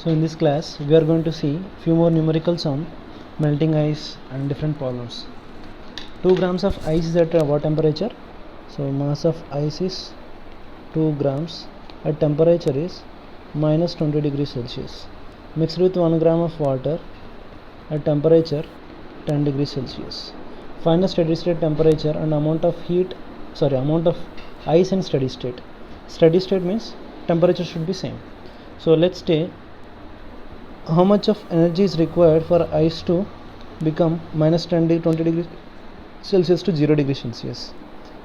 So in this class we are going to see few more numericals on melting ice and different problems. 2 grams of ice is at what temperature? So mass of ice is 2 grams at temperature is minus 20 degrees Celsius, mixed with 1 gram of water at temperature 10 degrees Celsius. Find the steady state temperature and amount of ice in steady state. Steady state means temperature should be same. So let's say how much of energy is required for ice to become minus 20 degrees Celsius to 0 degrees Celsius.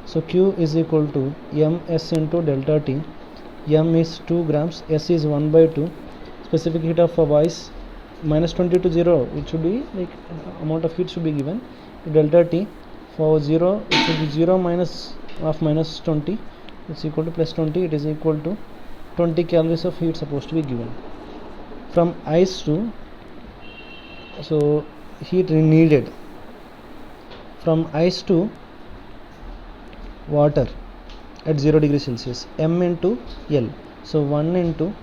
So Q is equal to ms into delta T. M is 2 grams, S is 1 by 2. Specific heat of ice minus 20 to 0, it should be like amount of heat should be given. Delta T for 0, it should be 0 minus of minus 20, it's equal to plus 20, it is equal to 20 calories of heat supposed to be given. From ice to, so heat needed from ice to water at 0 degrees Celsius, M into L. So 1 into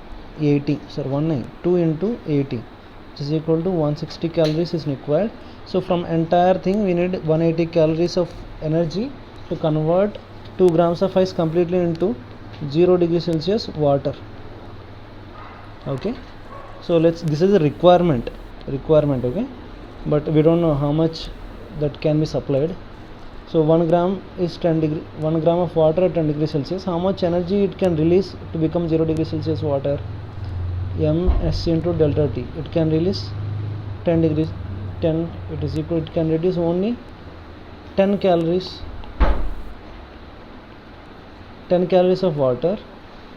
80, 2 into 80, which is equal to 160 calories is required. So from entire thing we need 180 calories of energy to convert 2 grams of ice completely into 0 degrees Celsius water. Okay, so this is a requirement, okay, but we don't know how much that can be supplied. So 1 gram is 1 gram of water at 10 degrees Celsius. How much energy it can release to become 0 degrees Celsius water? ms into delta T. It can release 10 degrees, 10, it is equal, it can reduce only 10 calories, 10 calories of water.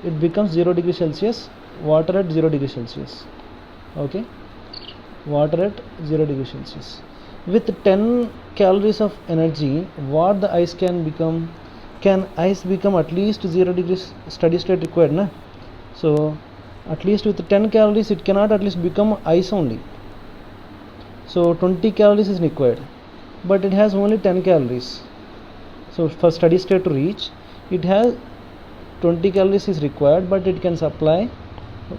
It becomes 0 degrees Celsius, water at 0 degrees Celsius. Okay, water at 0 degrees Celsius. With 10 calories of energy, what the ice can become? Can ice become at least 0 degrees steady state required, na? So at least with 10 calories it cannot at least become ice only. So 20 calories is required, but it has only 10 calories. So for steady state to reach, it has 20 calories is required, but it can supply,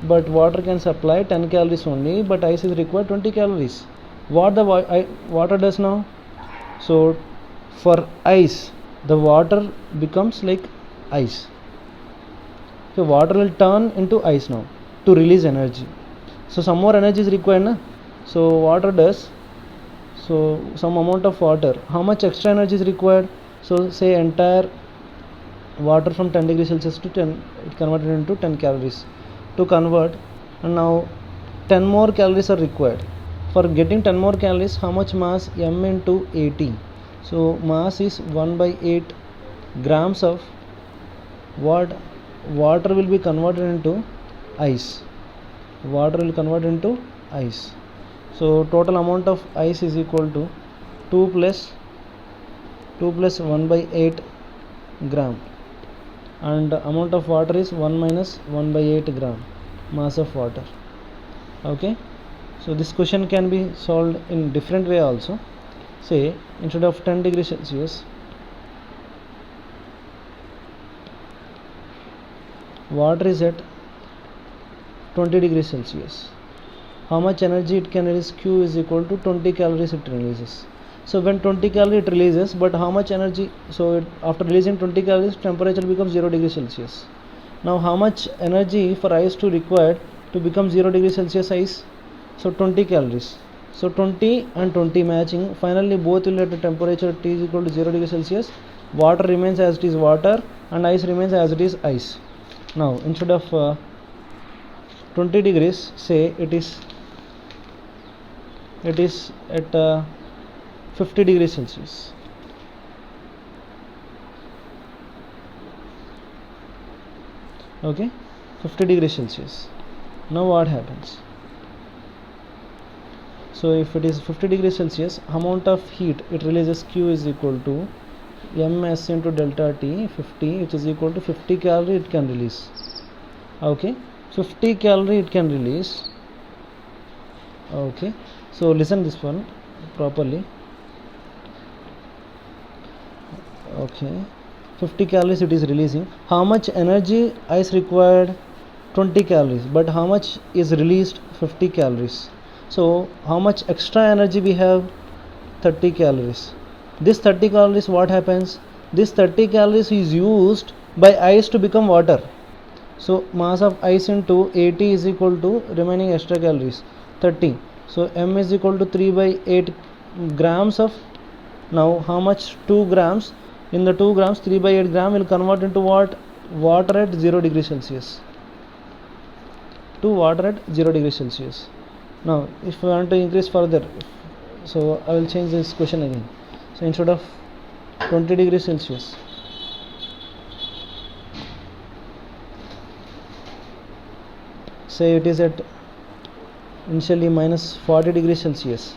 but water can supply 10 calories only, but ice is required 20 calories. What the water does now? So for ice, the water becomes like ice. So water will turn into ice now to release energy. So some more energy is required, na? So water does, so some amount of water, how much extra energy is required? So say entire water from 10 degrees Celsius to 10, it converted into 10 calories to convert, and now 10 more calories are required. For getting 10 more calories, how much mass? M into 80. So mass is 1 by 8 grams of what? Water will be converted into ice. Water will convert into ice. So total amount of ice is equal to 2 plus 1 by 8 gram, and amount of water is 1 minus 1 by 8 gram mass of water. Okay, so this question can be solved in different way also. Say instead of 10 degrees Celsius, water is at 20 degrees Celsius. How much energy it can release? Q is equal to 20 calories it releases. So when 20 calories it releases, but how much energy? So after releasing 20 calories, temperature becomes 0 degrees Celsius. Now how much energy for ice to required to become 0 degrees Celsius ice? So 20 calories. So 20 and 20 matching. Finally both will at a temperature T is equal to 0 degrees Celsius. Water remains as it is water, and ice remains as it is ice. Now instead of 20 degrees, say it is at 50 degrees Celsius. Okay, 50 degrees Celsius. Now what happens? So if it is 50 degrees Celsius, amount of heat it releases, Q is equal to ms into delta T, 50, which is equal to 50 calorie it can release. Okay, 50 calorie it can release. Okay, so listen this one properly. Okay, 50 calories it is releasing. How much energy ice required 20 calories, but how much is released? 50 calories. So how much extra energy we have? 30 calories. This 30 calories, what happens? This 30 calories is used by ice to become water. So mass of ice into 80 is equal to remaining extra calories 30. So m is equal to 3 by 8 grams of, now how much? 2 grams. In the 2 grams, 3 by 8 gram will convert into what? Water at 0 degree Celsius. To water at 0 degree Celsius. Now if we want to increase further, so I will change this question again. So instead of 20 degrees Celsius, say it is at initially minus 40 degrees Celsius.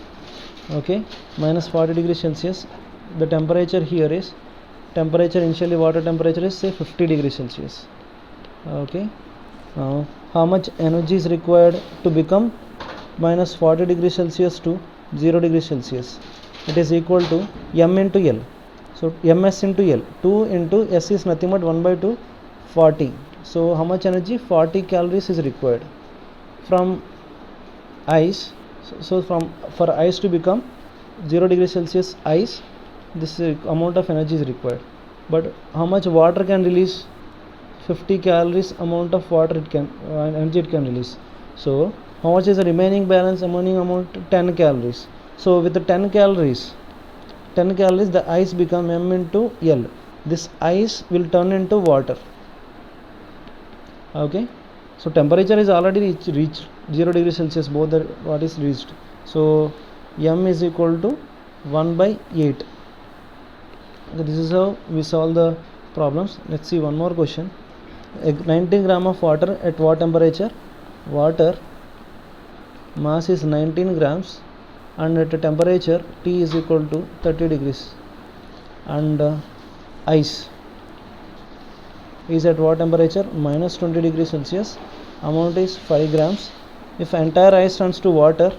Okay, minus 40 degrees Celsius. The temperature here is, temperature initially water temperature is say 50 degrees Celsius. Okay, now how much energy is required to become minus 40 degrees Celsius to 0 degrees Celsius? It is equal to m into L. So ms into L. 2 into S is nothing but 1 by 2, 40. So how much energy? 40 calories is required from ice. So for ice to become 0 degrees Celsius ice, this amount of energy is required. But how much water can release? 50 calories amount of water it can energy it can release. So how much is the remaining balance remaining amount? 10 calories. So with the 10 calories, the ice become m into L. This ice will turn into water. Okay, so temperature is already reached 0 degree Celsius, both the what is reached. So m is equal to 1 by 8. Okay, this is how we solve the problems. Let's see one more question. 19 gram of water at what temperature? Water mass is 19 grams and at a temperature T is equal to 30 degrees, and ice is at what temperature? Minus 20 degrees Celsius. Amount is 5 grams. If entire ice turns to water,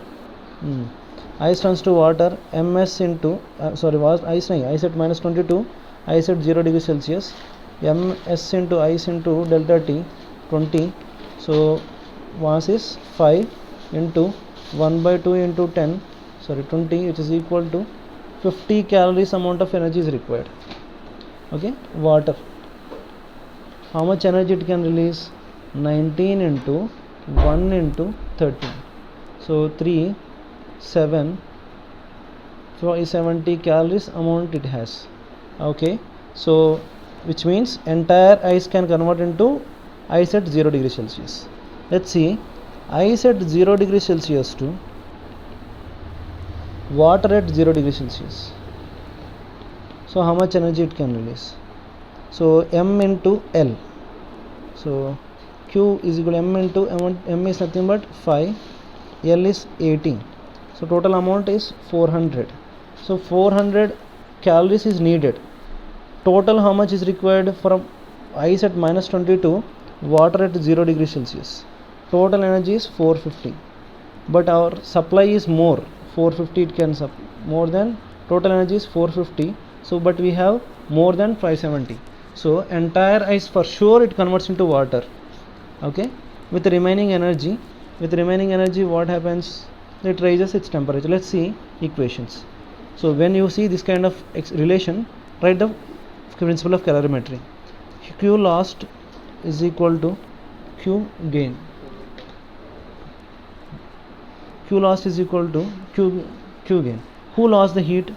ice ms into ice at minus 22, ice at 0 degree Celsius, ms into ice into delta T 20. So mass is 5 into 1 by 2 into 20, which is equal to 50 calories amount of energy is required. Okay, water, how much energy it can release? 19 into 1 into 30. So 70 calories amount it has. Okay, so which means entire ice can convert into ice at 0 degree Celsius. Let's see, ice at 0 degree Celsius to water at 0 degree Celsius. So how much energy it can release? So m into L. So Q is equal to m into m is nothing but 5, L is 18. So total amount is 400. So 400 calories is needed. Total how much is required from ice at minus 22, water at 0 degree Celsius? Total energy is 450. But our supply is more. 450 it can more than total energy is 450. So but we have more than 570. So entire ice for sure it converts into water. Okay, with the remaining energy what happens? It raises its temperature. Let's see equations. So when you see this kind of relation, write the principle of calorimetry. Q lost is equal to Q gain. Q lost is equal to Q gain. Who lost the heat?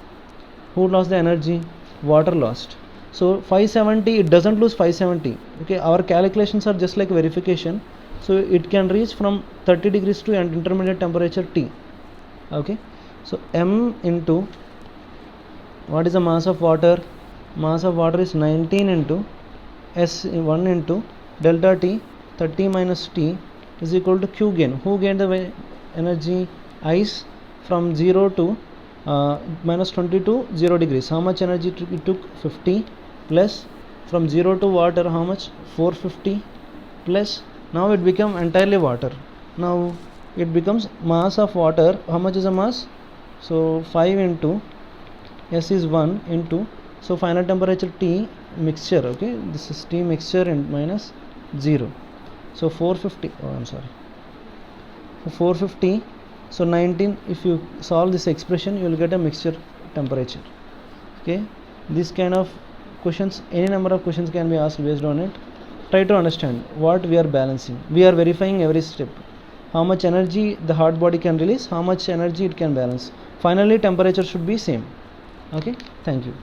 Who lost the energy? Water lost. So 570, it doesn't lose 570. Okay, our calculations are just like verification. So it can reach from 30 degrees to an intermediate temperature T. Okay, so m into what is the mass of water? Mass of water is 19 into S 1 into delta T 30 minus T is equal to Q gain. Who gained the energy? Ice from 0 to minus 20 to 0 degrees. How much energy it took? 50 plus from 0 to water how much? 450 plus now it become entirely water. Now it becomes mass of water. How much is the mass? So 5 into S is 1 into, so final temperature T mixture. Okay, this is T mixture and minus 0. So 450, oh I'm sorry, 450, so 19, if you solve this expression you will get a mixture temperature. Okay, this kind of questions, any number of questions can be asked based on it. Try to understand what we are balancing. We are verifying every step, how much energy the hot body can release, how much energy it can balance. Finally temperature should be same. Okay, thank you.